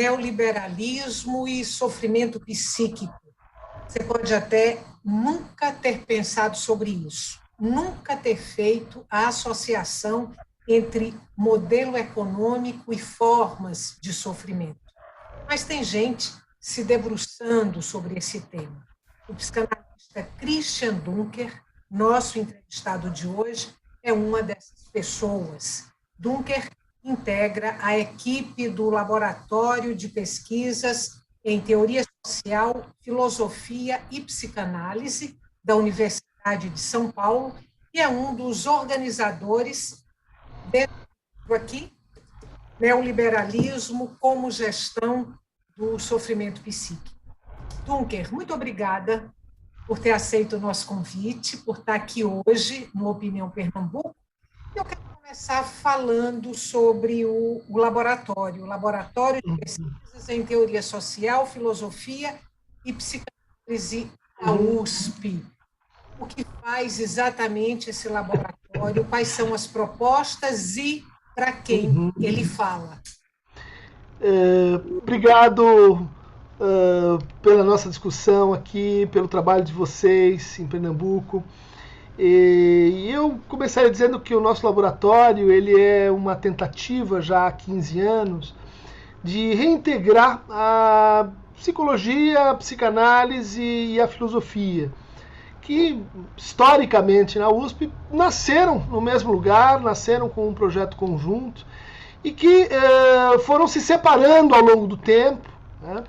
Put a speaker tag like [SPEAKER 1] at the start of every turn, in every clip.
[SPEAKER 1] neoliberalismo e sofrimento psíquico. Você pode até nunca ter pensado sobre isso, nunca ter feito a associação entre modelo econômico e formas de sofrimento. Mas tem gente se debruçando sobre esse tema. O psicanalista Christian Dunker, nosso entrevistado de hoje, é uma dessas pessoas. Dunker integra a equipe do Laboratório de Pesquisas em Teoria Social, Filosofia e Psicanálise da Universidade de São Paulo e é um dos organizadores do aqui, Neoliberalismo como Gestão do Sofrimento Psíquico. Dunker, muito obrigada por ter aceito o nosso convite, por estar aqui hoje no Opinião Pernambuco. Eu quero começar falando sobre o laboratório, o Laboratório de Pesquisas em Teoria Social, Filosofia e Psicanálise da USP. O que faz exatamente esse laboratório? Quais são as propostas e para quem ele fala?
[SPEAKER 2] Obrigado pela nossa discussão aqui, pelo trabalho de vocês em Pernambuco. E eu começaria dizendo que o nosso laboratório ele é uma tentativa já há 15 anos de reintegrar a psicologia, a psicanálise e a filosofia, que historicamente na USP nasceram no mesmo lugar, nasceram com um projeto conjunto e que foram se separando ao longo do tempo, né?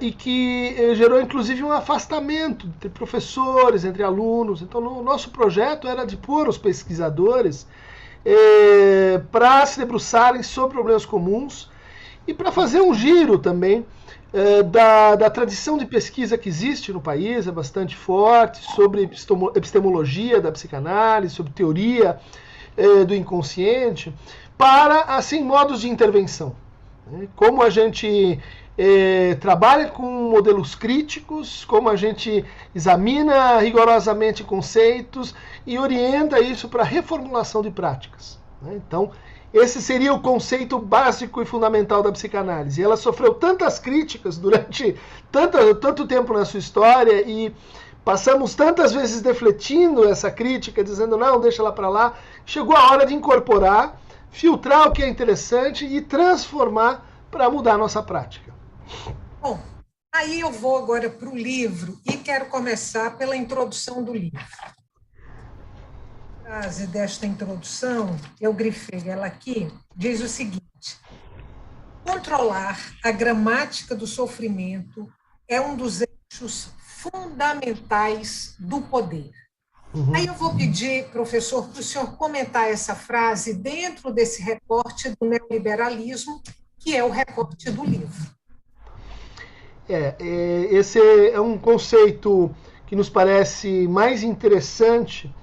[SPEAKER 2] E que gerou inclusive um afastamento entre professores, entre alunos. Então o nosso projeto era de pôr os pesquisadores para se debruçarem sobre problemas comuns e para fazer um giro também da tradição de pesquisa que existe no país, é bastante forte, sobre epistemologia da psicanálise, sobre teoria do inconsciente, para, assim, modos de intervenção. Como a gente trabalha com modelos críticos, como a gente examina rigorosamente conceitos e orienta isso para reformulação de práticas. Então, esse seria o conceito básico e fundamental da psicanálise. Ela sofreu tantas críticas durante tanto tempo na sua história e passamos tantas vezes defletindo essa crítica, dizendo não, deixa ela para lá. Chegou a hora de incorporar, filtrar o que é interessante e transformar para mudar a nossa prática.
[SPEAKER 1] Bom, aí eu vou agora para o livro e quero começar pela introdução do livro. A frase desta introdução, eu grifei ela aqui, diz o seguinte: controlar a gramática do sofrimento é um dos eixos fundamentais do poder. Aí eu vou pedir, professor, para o senhor comentar essa frase dentro desse recorte do neoliberalismo, que é o recorte do livro.
[SPEAKER 2] Esse é um conceito que nos parece mais interessante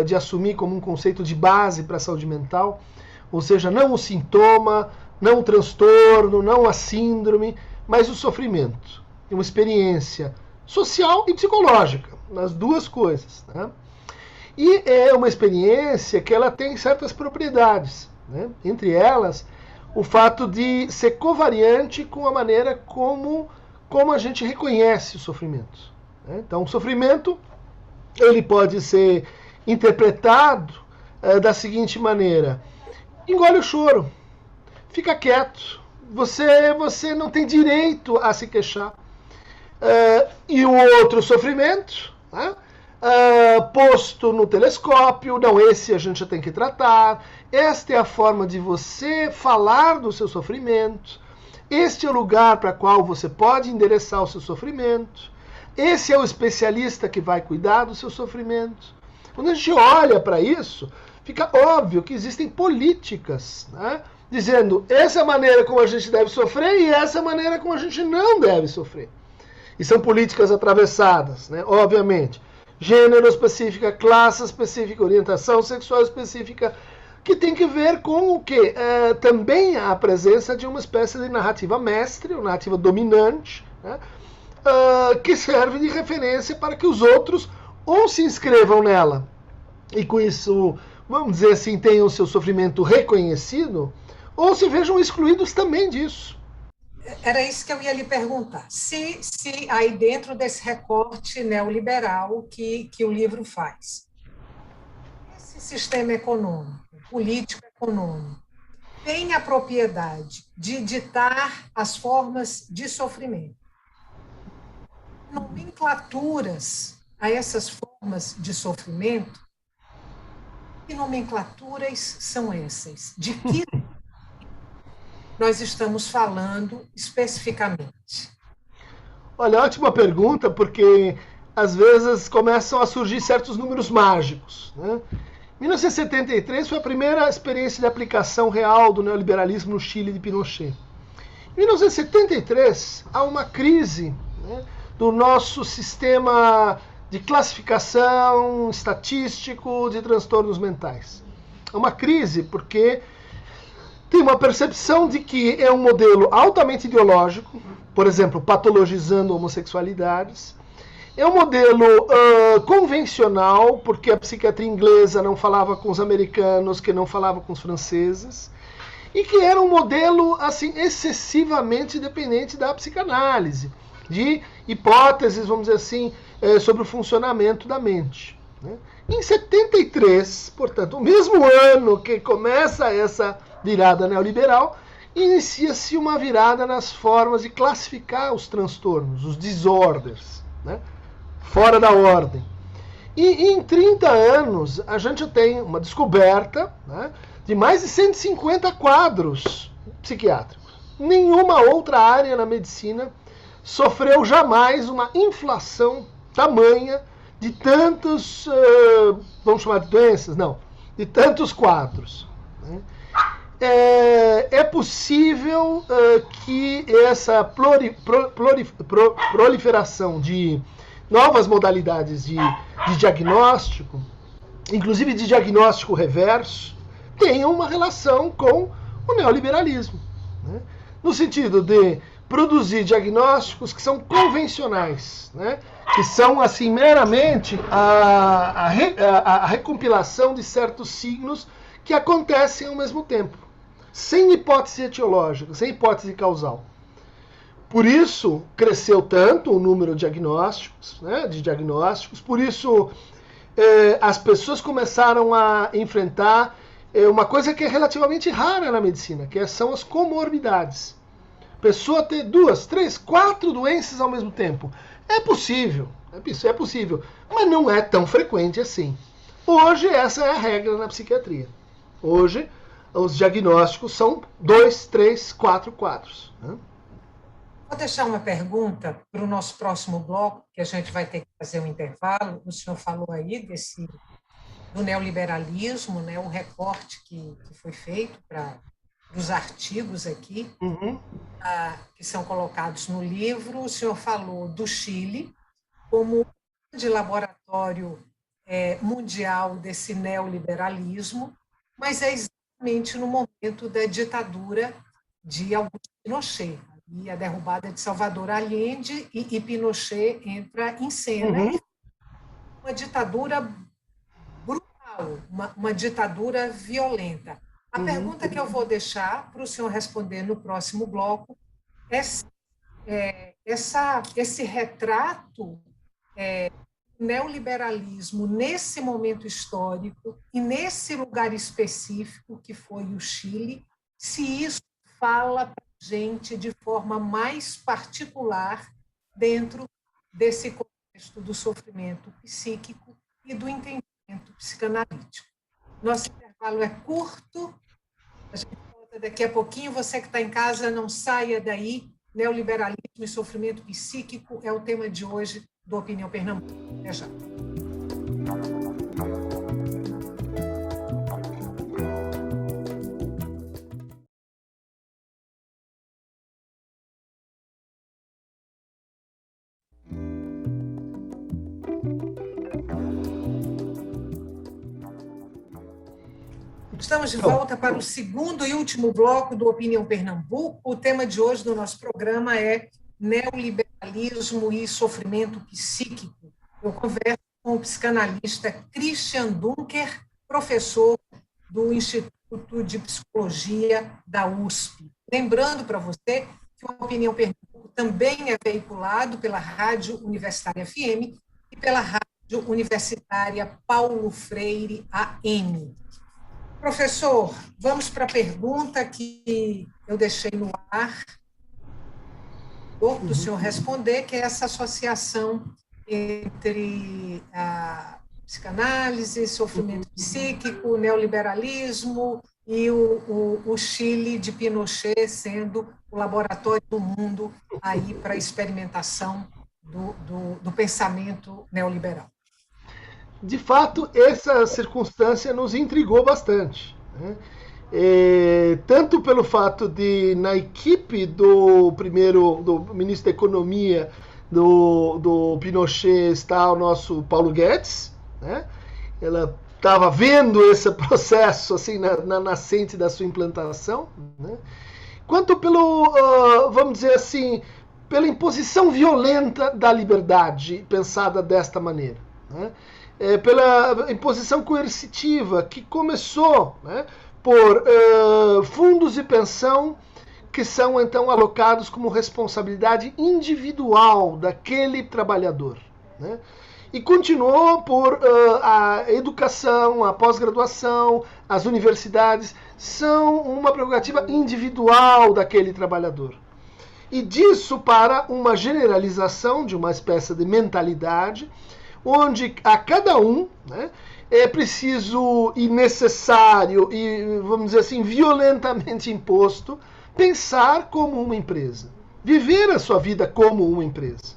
[SPEAKER 2] de assumir como um conceito de base para a saúde mental, ou seja, não o sintoma, não o transtorno, não a síndrome, mas o sofrimento. É uma experiência social e psicológica, nas duas coisas, né? E é uma experiência que ela tem certas propriedades, né? Entre elas, o fato de ser covariante com a maneira como a gente reconhece o sofrimento, né? Então, o sofrimento ele pode ser interpretado da seguinte maneira: engole o choro, fica quieto, você não tem direito a se queixar. E o outro sofrimento, né? Posto no telescópio, não, esse a gente já tem que tratar, esta é a forma de você falar do seu sofrimento, este é o lugar para qual você pode endereçar o seu sofrimento, esse é o especialista que vai cuidar do seu sofrimento. Quando a gente olha para isso, fica óbvio que existem políticas, né, dizendo essa é a maneira como a gente deve sofrer e essa é a maneira como a gente não deve sofrer. E são políticas atravessadas, né, obviamente. Gênero específica, classe específica, orientação sexual específica, que tem que ver com o quê? Também a presença de uma espécie de narrativa mestre, ou narrativa dominante, né, que serve de referência para que os outros ou se inscrevam nela e com isso, vamos dizer assim, tenham o seu sofrimento reconhecido, ou se vejam excluídos também disso.
[SPEAKER 1] Era isso que eu ia lhe perguntar. Se aí dentro desse recorte neoliberal que o livro faz, esse sistema econômico, político-econômico, tem a propriedade de ditar as formas de sofrimento, nomenclaturas a essas formas de sofrimento. Que nomenclaturas são essas? De que nós estamos falando especificamente?
[SPEAKER 2] Olha, ótima pergunta, porque às vezes começam a surgir certos números mágicos, né? 1973 foi a primeira experiência de aplicação real do neoliberalismo no Chile de Pinochet. Em 1973, há uma crise, né, do nosso sistema de classificação estatístico de transtornos mentais. É uma crise porque tem uma percepção de que é um modelo altamente ideológico, por exemplo, patologizando homossexualidades. É um modelo convencional, porque a psiquiatria inglesa não falava com os americanos, que não falava com os franceses, e que era um modelo assim excessivamente dependente da psicanálise, de hipóteses, vamos dizer assim, sobre o funcionamento da mente. Né? Em 73, portanto, o mesmo ano que começa essa virada neoliberal, inicia-se uma virada nas formas de classificar os transtornos, os desordens, né? Fora da ordem. E em 30 anos, a gente tem uma descoberta, né, de mais de 150 quadros psiquiátricos. Nenhuma outra área na medicina sofreu jamais uma inflação tamanha de tantos, vamos chamar de doenças? Não, de tantos quadros. Né? É possível que essa proliferação de novas modalidades de diagnóstico, inclusive de diagnóstico reverso, tenham uma relação com o neoliberalismo. Né? No sentido de produzir diagnósticos que são convencionais, né? Que são, assim, meramente a recompilação de certos signos que acontecem ao mesmo tempo, sem hipótese etiológica, sem hipótese causal. Por isso cresceu tanto o número de diagnósticos, né, por isso as pessoas começaram a enfrentar uma coisa que é relativamente rara na medicina, que são as comorbidades. Pessoa ter 2, 3, 4 doenças ao mesmo tempo. É possível, mas não é tão frequente assim. Hoje essa é a regra na psiquiatria. Hoje os diagnósticos são 2, 3, 4 quadros. Né?
[SPEAKER 1] Vou deixar uma pergunta para o nosso próximo bloco, que a gente vai ter que fazer um intervalo. O senhor falou aí do neoliberalismo, né, o recorte que foi feito dos artigos aqui, que são colocados no livro. O senhor falou do Chile como de laboratório mundial desse neoliberalismo, mas é exatamente no momento da ditadura de Augusto Pinochet. E a derrubada de Salvador Allende e Pinochet entra em cena. Uma ditadura brutal, uma ditadura violenta. A pergunta que eu vou deixar para o senhor responder no próximo bloco é esse retrato neoliberalismo nesse momento histórico e nesse lugar específico que foi o Chile, se isso fala para a gente de forma mais particular dentro desse contexto do sofrimento psíquico e do entendimento psicanalítico. Nosso intervalo é curto, a gente volta daqui a pouquinho. Você que está em casa, não saia daí. Neoliberalismo e sofrimento psíquico é o tema de hoje do Opinião Pernambuco. Até já. Estamos de volta para o segundo e último bloco do Opinião Pernambuco. O tema de hoje do nosso programa é neoliberalismo e sofrimento psíquico. Eu converso com o psicanalista Christian Dunker, professor do Instituto Instituto de Psicologia da USP. Lembrando para você que o Opinião Pernambuco também é veiculado pela Rádio Universitária FM e pela Rádio Universitária Paulo Freire AM. Professor, vamos para a pergunta que eu deixei no ar, do senhor responder, que é essa associação entre a psicanálise, sofrimento psíquico, neoliberalismo e o Chile de Pinochet sendo o laboratório do mundo aí para a experimentação do pensamento neoliberal.
[SPEAKER 2] De fato, essa circunstância nos intrigou bastante, né? Tanto pelo fato de, na equipe do ministro da Economia do Pinochet, está o nosso Paulo Guedes, né? Ela estava vendo esse processo assim na nascente da sua implantação, né? Quanto vamos dizer assim, pela imposição violenta da liberdade pensada desta maneira, né? Pela imposição coercitiva que começou, né, por fundos de pensão que são então alocados como responsabilidade individual daquele trabalhador, né? E continuou por a educação, a pós-graduação, as universidades são uma prerrogativa individual daquele trabalhador. E disso para uma generalização de uma espécie de mentalidade onde a cada um, né, é preciso e necessário e, vamos dizer assim, violentamente imposto pensar como uma empresa, viver a sua vida como uma empresa,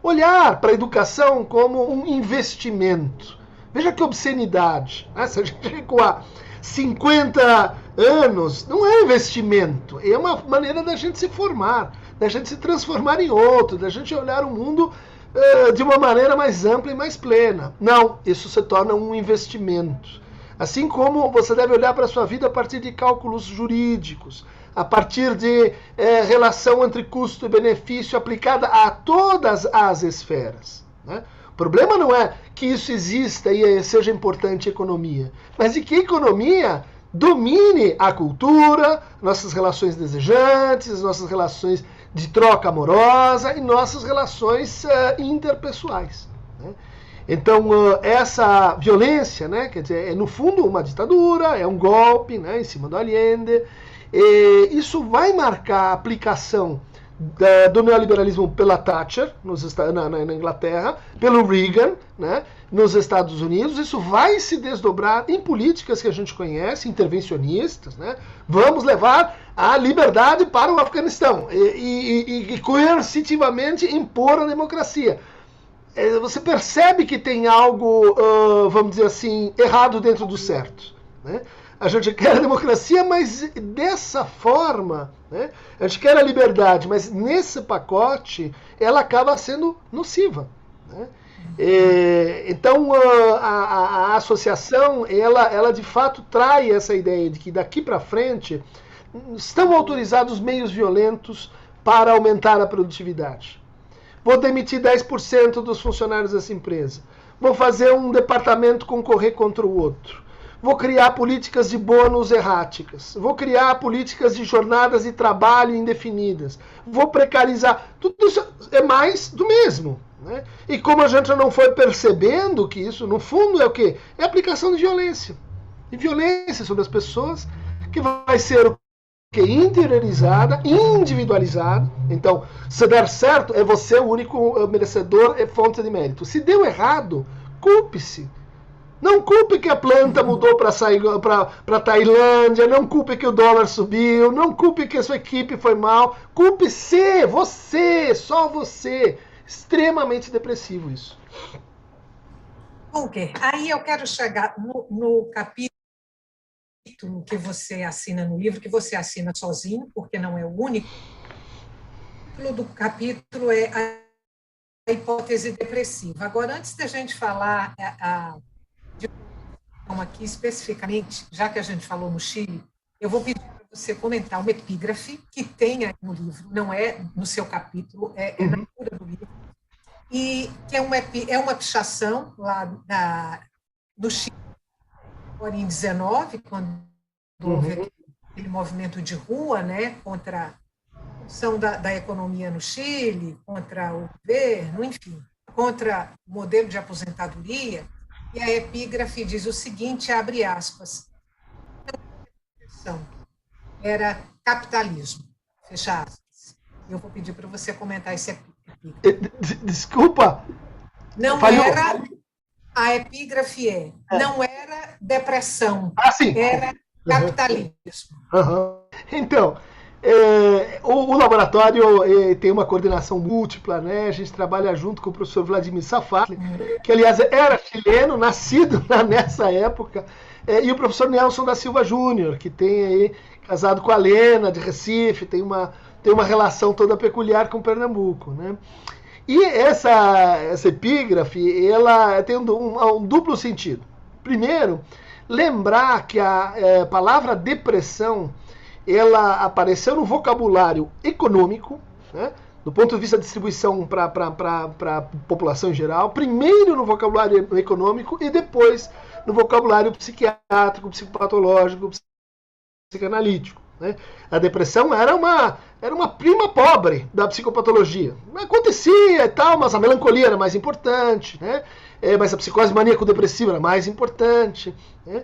[SPEAKER 2] olhar para a educação como um investimento. Veja que obscenidade, né? Se a gente recuar 50 anos, não é investimento, é uma maneira da gente se formar, da gente se transformar em outro, da gente olhar o mundo de uma maneira mais ampla e mais plena. Não, isso se torna um investimento. Assim como você deve olhar para a sua vida a partir de cálculos jurídicos, a partir de relação entre custo e benefício aplicada a todas as esferas, né? O problema não é que isso exista e seja importante a economia, mas de que a economia domine a cultura, nossas relações desejantes, nossas relações de troca amorosa e nossas relações interpessoais, né? Então, essa violência, né, quer dizer, é no fundo uma ditadura, é um golpe, né, em cima do Allende. Isso vai marcar a aplicação do neoliberalismo pela Thatcher na Inglaterra, pelo Reagan, né, nos Estados Unidos. Isso vai se desdobrar em políticas que a gente conhece, intervencionistas, né? Vamos levar a liberdade para o Afeganistão e coercitivamente impor a democracia. Você percebe que tem algo, vamos dizer assim, errado dentro do certo, né? A gente quer a democracia, mas dessa forma, né? A gente quer a liberdade, mas nesse pacote ela acaba sendo nociva, né? Então a associação, ela de fato traz essa ideia de que daqui para frente estão autorizados meios violentos para aumentar a produtividade. Vou demitir 10% dos funcionários dessa empresa. Vou fazer um departamento concorrer contra o outro. Vou criar políticas de bônus erráticas. Vou criar políticas de jornadas de trabalho indefinidas. Vou precarizar. Tudo isso é mais do mesmo, né? E como a gente não foi percebendo que isso, no fundo, é o quê? É aplicação de violência. E violência sobre as pessoas, que vai ser o quê? Interiorizada, individualizada. Então, se der certo, é você o único merecedor, é fonte de mérito. Se deu errado, culpe-se. Não culpe que a planta mudou para Tailândia, não culpe que o dólar subiu, não culpe que a sua equipe foi mal. Culpe-se, você, só você. Extremamente depressivo isso.
[SPEAKER 1] Ok, aí eu quero chegar no capítulo que você assina no livro, que você assina sozinho, porque não é o único. O título do capítulo é a hipótese depressiva. Agora, antes da gente falar aqui especificamente, já que a gente falou no Chile, eu vou pedir para você comentar uma epígrafe que tem aí no livro, não é no seu capítulo, é na altura do livro, e que é uma pichação lá do Chile, em 19, quando houve aquele movimento de rua, né, contra a questão da economia no Chile, contra o governo, enfim, contra o modelo de aposentadoria, e a epígrafe diz o seguinte, abre aspas, era capitalismo, fecha aspas. Eu vou pedir para você comentar esse epígrafe.
[SPEAKER 2] Desculpa.
[SPEAKER 1] Não
[SPEAKER 2] Falhou.
[SPEAKER 1] era, a epígrafe não era depressão,
[SPEAKER 2] sim.
[SPEAKER 1] era capitalismo.
[SPEAKER 2] Então, o laboratório tem uma coordenação múltipla, né? A gente trabalha junto com o professor Vladimir Safari, que aliás era chileno, nascido nessa época, e o professor Nelson da Silva Júnior, que tem aí, casado com a Lena de Recife, tem uma relação toda peculiar com Pernambuco, né? E essa epígrafe, ela tem um duplo sentido. Primeiro, lembrar que a palavra depressão, ela apareceu no vocabulário econômico, né, do ponto de vista da distribuição para a população em geral, primeiro no vocabulário econômico e depois no vocabulário psiquiátrico, psicopatológico, psicanalítico. Né? A depressão era uma prima pobre da psicopatologia. Acontecia e tal, mas a melancolia era mais importante, né? Mas a psicose maníaco-depressiva era mais importante. Né?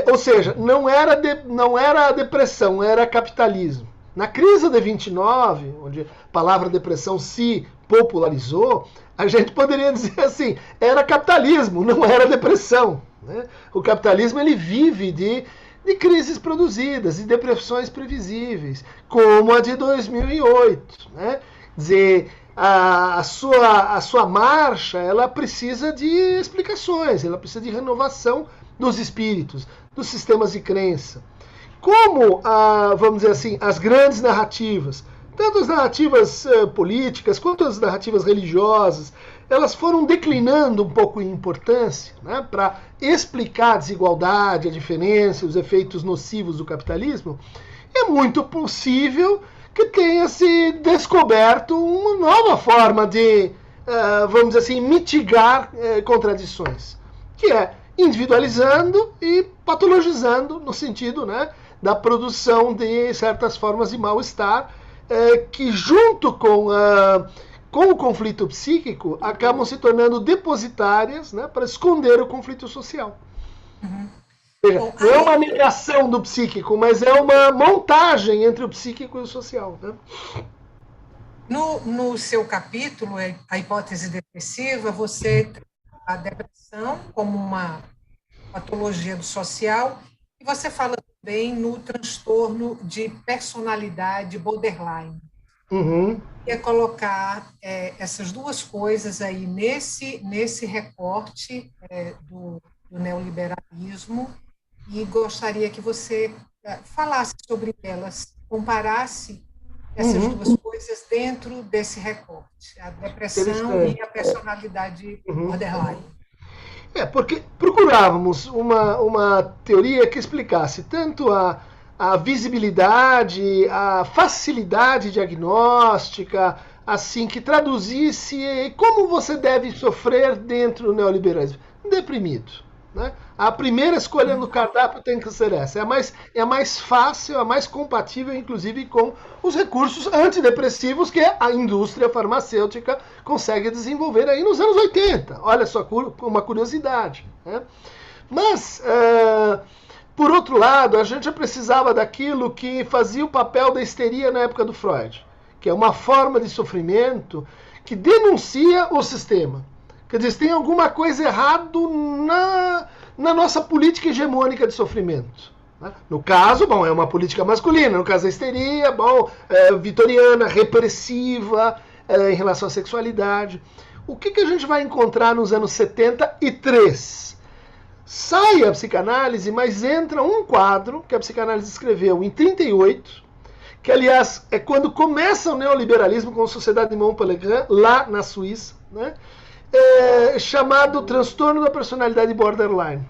[SPEAKER 2] Ou seja, não era depressão, era capitalismo. Na crise de 29, onde a palavra depressão se popularizou, a gente poderia dizer assim, era capitalismo, não era depressão. Né? O capitalismo ele vive de crises produzidas, de depressões previsíveis, como a de 2008. Né? Quer dizer, a sua marcha ela precisa de explicações, ela precisa de renovação dos espíritos, dos sistemas de crença. Como, vamos dizer assim, as grandes narrativas, tanto as narrativas políticas quanto as narrativas religiosas, elas foram declinando um pouco em importância, né, para explicar a desigualdade, a diferença, os efeitos nocivos do capitalismo, é muito possível que tenha se descoberto uma nova forma de, vamos dizer assim, mitigar contradições, que é individualizando e patologizando no sentido, né, da produção de certas formas de mal-estar que junto com o conflito psíquico acabam se tornando depositárias, né, para esconder o conflito social. Veja, não é uma negação do psíquico, mas é uma montagem entre o psíquico e o social. Né?
[SPEAKER 1] No seu capítulo, a hipótese depressiva, você trata a depressão como uma patologia do social e você fala também no transtorno de personalidade borderline. É colocar essas duas coisas aí nesse recorte do neoliberalismo e gostaria que você falasse sobre elas, comparasse essas duas coisas dentro desse recorte, a depressão e a personalidade borderline.
[SPEAKER 2] Porque procurávamos uma teoria que explicasse tanto a visibilidade, a facilidade diagnóstica, assim, que traduzisse como você deve sofrer dentro do neoliberalismo. Deprimido. Né? A primeira escolha no cardápio tem que ser essa. É a mais fácil, a mais compatível, inclusive, com os recursos antidepressivos que a indústria farmacêutica consegue desenvolver aí nos anos 80. Olha só, uma curiosidade. Né? Mas, por outro lado, a gente precisava daquilo que fazia o papel da histeria na época do Freud, que é uma forma de sofrimento que denuncia o sistema. Quer dizer, tem alguma coisa errada na nossa política hegemônica de sofrimento. Né? No caso, é uma política masculina. No caso, a histeria, vitoriana, repressiva em relação à sexualidade. O que a gente vai encontrar nos anos 73? Sai a psicanálise, mas entra um quadro que a psicanálise escreveu em 38, que, aliás, é quando começa o neoliberalismo com a Sociedade de Montpellier, lá na Suíça, né? Chamado transtorno da personalidade borderline,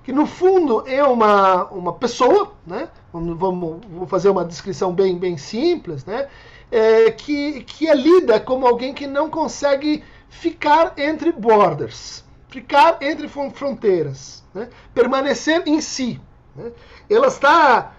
[SPEAKER 2] que no fundo é uma pessoa, né? Vou fazer uma descrição bem simples, né? Que lida como alguém que não consegue ficar entre borders, ficar entre fronteiras, né? Permanecer em si. Né? ela está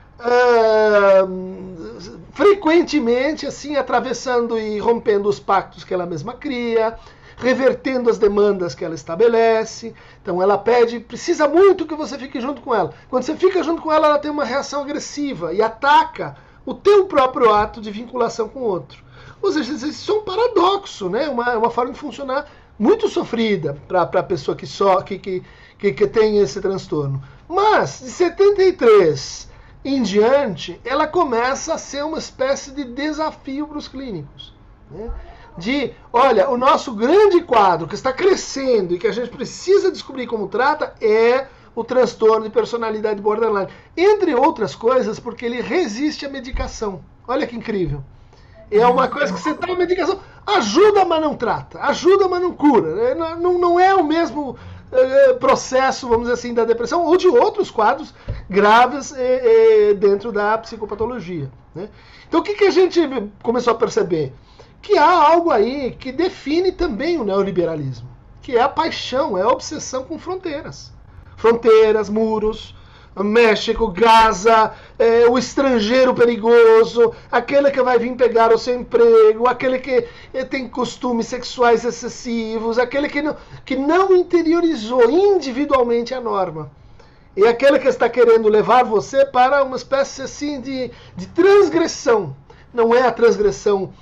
[SPEAKER 2] frequentemente assim atravessando e rompendo os pactos que ela mesma cria, revertendo as demandas que ela estabelece. Então ela precisa muito que você fique junto com ela. Quando você fica junto com ela, ela tem uma reação agressiva e ataca o teu próprio ato de vinculação com o outro. Ou seja, isso é um paradoxo, né? Uma forma de funcionar muito sofrida para a pessoa que tem esse transtorno. Mas, de 73 em diante, ela começa a ser uma espécie de desafio para os clínicos, né? Olha, o nosso grande quadro que está crescendo e que a gente precisa descobrir como trata é o transtorno de personalidade borderline. Entre outras coisas, porque ele resiste à medicação. Olha que incrível. É uma coisa que você toma medicação, ajuda, mas não trata. Ajuda, mas não cura. Não é o mesmo processo, vamos dizer assim, da depressão ou de outros quadros graves dentro da psicopatologia, né? Então o que a gente começou a perceber? Que há algo aí que define também o neoliberalismo, que é a paixão, é a obsessão com fronteiras. Fronteiras, muros, México, Gaza, o estrangeiro perigoso, aquele que vai vir pegar o seu emprego, aquele que tem costumes sexuais excessivos, aquele que não interiorizou individualmente a norma. E aquele que está querendo levar você para uma espécie assim de transgressão. Não é a transgressão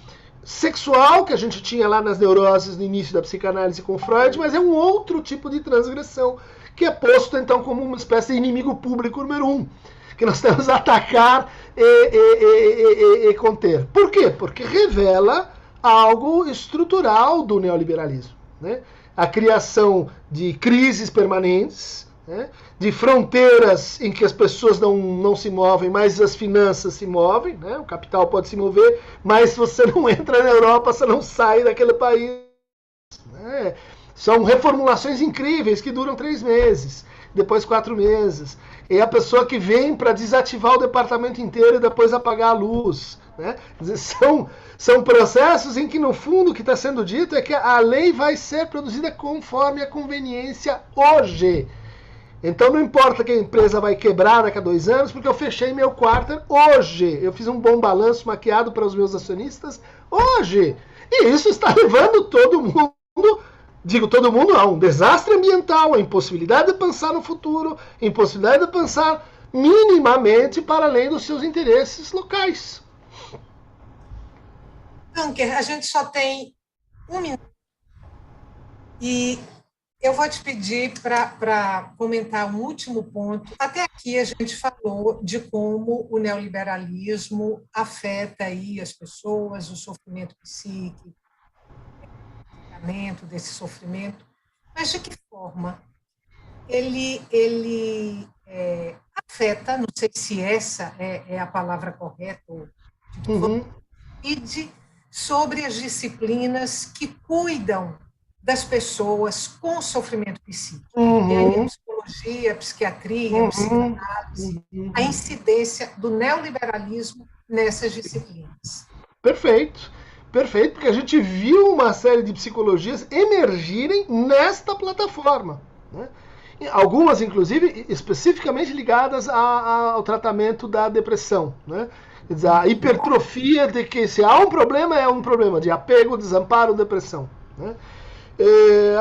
[SPEAKER 2] sexual que a gente tinha lá nas neuroses no início da psicanálise com Freud, mas é um outro tipo de transgressão que é posto então como uma espécie de inimigo público número 1, que nós temos a atacar e conter. Por quê? Porque revela algo estrutural do neoliberalismo, né? A criação de crises permanentes, né? De fronteiras em que as pessoas não se movem, mas as finanças se movem, né? O capital pode se mover, mas se você não entra na Europa, você não sai daquele país, né? São reformulações incríveis que duram 3 meses, depois 4 meses. E a pessoa que vem para desativar o departamento inteiro e depois apagar a luz, né? São processos em que, no fundo, o que está sendo dito é que a lei vai ser produzida conforme a conveniência hoje. Então não importa que a empresa vai quebrar daqui a 2 anos, porque eu fechei meu quarter hoje. Eu fiz um bom balanço maquiado para os meus acionistas hoje. E isso está levando todo mundo, digo todo mundo, a um desastre ambiental, a impossibilidade de pensar no futuro, a impossibilidade de pensar minimamente para além dos seus interesses locais.
[SPEAKER 1] Dunker, a gente só tem 1 minuto. E eu vou te pedir para comentar um último ponto. Até aqui a gente falou de como o neoliberalismo afeta aí as pessoas, o sofrimento psíquico, o tratamento desse sofrimento, mas de que forma ele afeta, não sei se essa é a palavra correta, e sobre as disciplinas que cuidam das pessoas com sofrimento psíquico. E aí a psicologia, a psiquiatria, a psicanálise, a incidência do neoliberalismo nessas disciplinas.
[SPEAKER 2] Perfeito, porque a gente viu uma série de psicologias emergirem nesta plataforma, né? Algumas, inclusive, especificamente ligadas ao tratamento da depressão, né? Quer dizer, a hipertrofia de que se há um problema, é um problema de apego, desamparo, depressão, né?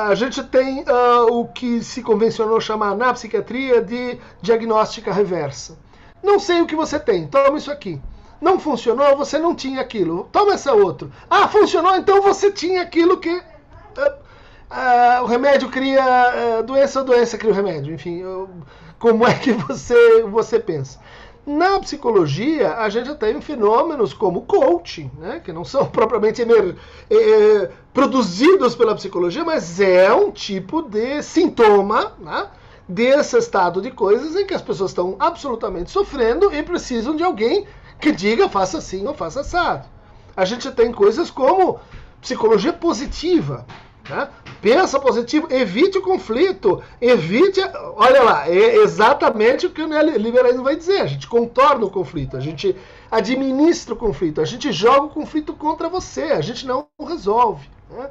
[SPEAKER 2] A gente tem o que se convencionou chamar na psiquiatria de diagnóstica reversa. Não sei o que você tem, toma isso aqui. Não funcionou, você não tinha aquilo. Toma essa outra. Ah, funcionou, então você tinha aquilo que... o remédio cria doença, ou doença cria o remédio. Enfim, como é que você pensa? Na psicologia, a gente já tem fenômenos como coaching, né, que não são propriamente produzidos pela psicologia, mas é um tipo de sintoma, né, desse estado de coisas em que as pessoas estão absolutamente sofrendo e precisam de alguém que diga faça assim ou faça assado. A gente tem coisas como psicologia positiva, né? Pensa positivo, evite o conflito, olha lá, é exatamente o que o neoliberalismo vai dizer. A gente contorna o conflito, a gente administra o conflito, a gente joga o conflito contra você, a gente não resolve, né?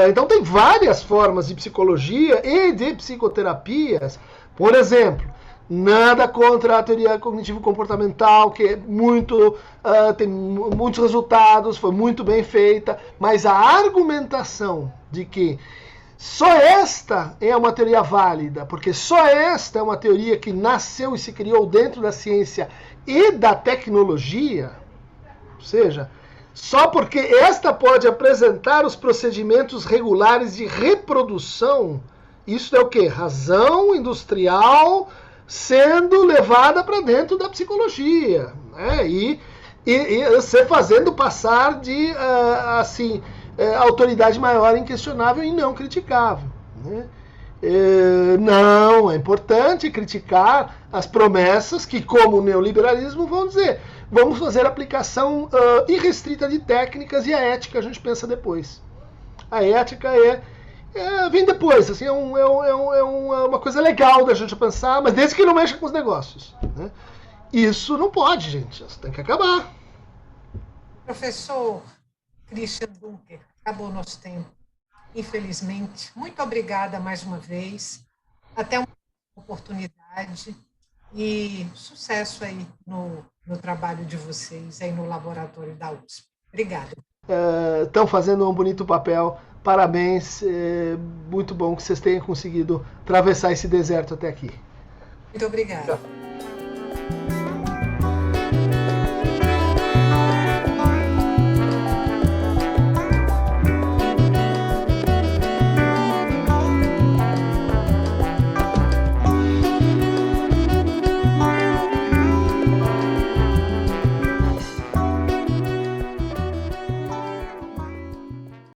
[SPEAKER 2] Então tem várias formas de psicologia e de psicoterapias. Por exemplo, Nada contra a teoria cognitivo-comportamental, que é tem muitos resultados, foi muito bem feita, mas a argumentação de que só esta é uma teoria válida, porque só esta é uma teoria que nasceu e se criou dentro da ciência e da tecnologia, ou seja, só porque esta pode apresentar os procedimentos regulares de reprodução, isso é o quê? Razão industrial sendo levada para dentro da psicologia, né? E você fazendo passar de autoridade maior, inquestionável e não criticável, né? Não, é importante criticar as promessas que, como o neoliberalismo, vão dizer, vamos fazer aplicação irrestrita de técnicas e a ética a gente pensa depois. A ética vem depois, assim, é uma coisa legal da gente pensar, mas desde que não mexa com os negócios, né? Isso não pode, gente, isso tem que acabar.
[SPEAKER 1] Professor Christian Dunker, acabou o nosso tempo, infelizmente. Muito obrigada mais uma vez, até uma oportunidade e sucesso aí no trabalho de vocês aí no laboratório da USP. Obrigada.
[SPEAKER 2] Estão fazendo um bonito papel. Parabéns, muito bom que vocês tenham conseguido atravessar esse deserto até aqui.
[SPEAKER 1] Muito obrigada.